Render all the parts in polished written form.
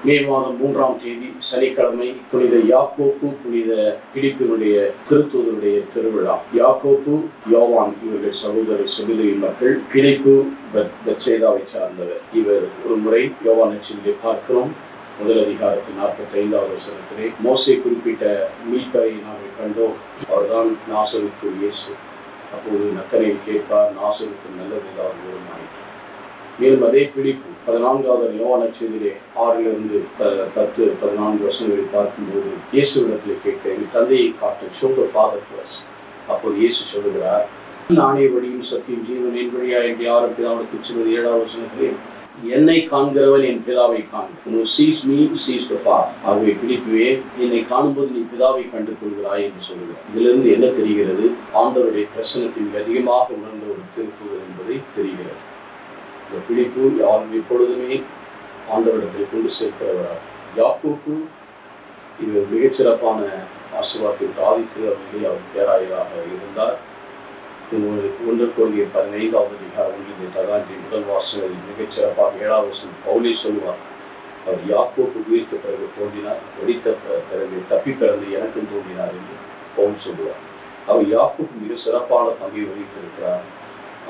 மே மாதம் 3ஆம் தேதி சனிக்கிழமை புனித யாக்கோப்பு புனித பிலிப்பினுடைய திருத்தூதருடைய திருவிழா. யாக்கோப்பு, யோவான் இவர்கள் சகோதர சகோதரி மக்கள். பிலிப்பு பெத்சேதாவை சார்ந்தவர். இவர் ஒரு முறை யோவான் நற்செய்தியிலே பார்க்கிறோம். முதல் அதிகாரத்தில் 45வது வசனத்திலே மோசே குறிப்பிட்ட மீட்பரை நாங்கள் கண்டோம், அவர்தான் நாசரேத்து இயேசு. அப்போது நத்தனேல் கேட்பார், நாசரேத்து நல்லது ஏதாவது வருமாயிற்று. மேலும் அதே பிலிப்பு 14வது யோவான் நற்செய்தியிலே 6லிருந்து 10-14 வசனங்களை பார்க்கும்போது இயேசுவிடத்தில் கேட்க, எங்கள் தந்தையை காட்டு, show the Father to us. அப்போது இயேசு சொல்லுகிறார், நானே வழியும் சத்தியம் ஜீவன், என் வழியா என்று யாரும் பிதாவிடத்தில் சொல்வது 7வது வசனத்திலே, என்னை காண்கிறவன் என் பிதாவை காண்கிறான். sees me sees the Father. ஆகவே பிலிப்புவே, என்னை காணும்போது நீ பிதாவை கண்டு கொள்கிறாய் என்று சொல்கிறார். இதிலிருந்து என்ன தெரிகிறது? ஆண்டவருடைய பிரசன்னத்தை அதிகமாக உணர்ந்த ஒரு திருத்தூதர் என்பதை தெரிகிறது. இந்த பிலிப்பு யாரும் எப்பொழுதுமே ஆண்டவரிடத்தில் கொண்டு சேர்க்கிறவரார். யாக்கோப்பு இவர் மிகச்சிறப்பான ஆசீர்வாதத்திற்கு ஆதித்திரு அவர்களே அவர் பேராயராக இருந்தார். 1 கொரிந்தியர் 15வது அதிகாரம் 1 முதல் வாசகத்தில் மிகச்சிறப்பாக 7வது வசனம் பவுலே சொல்வார், அவர் யாக்கோப்பு உயிர்த்த பிறகு தோன்றினார், வெடித்த பிறகு தப்பி பிறந்து எனக்கும் தோன்றினார் என்று பவுல் சொல்லுவார். அவர் யாக்கோப்பு மிக சிறப்பான பங்கை வகித்திருக்கிறார்.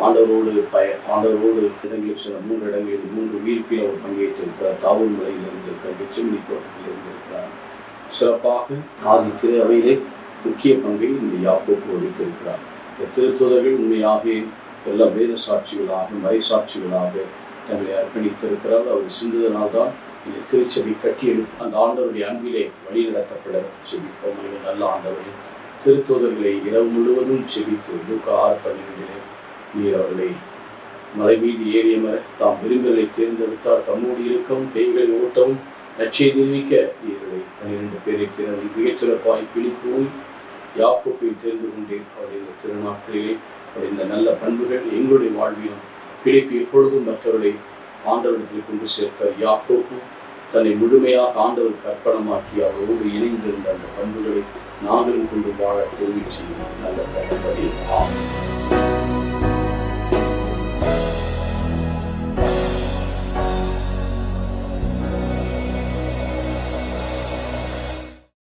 ஆண்டவரோடு இடங்களில் சில 3 இடங்களில் 3 உயிர்ப்பில் அவர் பங்கேற்றிருக்கிறார். தாவூர் மலையில் இருந்திருக்கிறார், கெச்சமனி தோட்டத்தில் இருந்திருக்கிறார். சிறப்பாக ஆதி திரு அவையிலே முக்கிய பங்கை இந்த யாக்கோப்பு வகித்திருக்கிறார். இந்த திருத்தூதர்கள் உண்மையாக எல்லா வேத சாட்சிகளாக மறை சாட்சிகளாக தங்களை அர்ப்பணித்திருக்கிறார். அவர் சிந்துதனால் இந்த திருச்சபை கட்டியெடுத்து அந்த ஆண்டவருடைய அன்பிலே வழிநடத்தப்பட செபிப்போம். நல்ல ஆண்டவரை திருத்தூதர்களை இரவு முழுவதும் செபித்து லூக்கா 6:12 நீர் அவர்களை மலை மீது ஏறியமர தாம் விரும்பலை தேர்ந்தெடுத்தார், தம்மோடு இருக்கவும் பேய்களை ஓட்டவும் நற்செய்தி தெரிவிக்க நீர்களை 12 பேரை திறனை மிகச்சிறப்பாய் பிலிப்பும் யாக்கோப்பையும் தேர்ந்து கொண்டேன். அவருடைய இந்த திருநாட்களிலே அவருடைய இந்த நல்ல பண்புகள் எங்களுடைய வாழ்விலும் பிலிப்பு எப்பொழுதும் மற்றவர்களை ஆண்டவரிடத்தில் கொண்டு சேர்க்க, யாக்கோப்பு தன்னை முழுமையாக ஆண்டவருக்கு அர்ப்பணமாக்கி அவரோடு இணைந்திருந்த அந்த பண்புகளை நாங்களும் கொண்டு வாழ உதவி செய்யும் நல்ல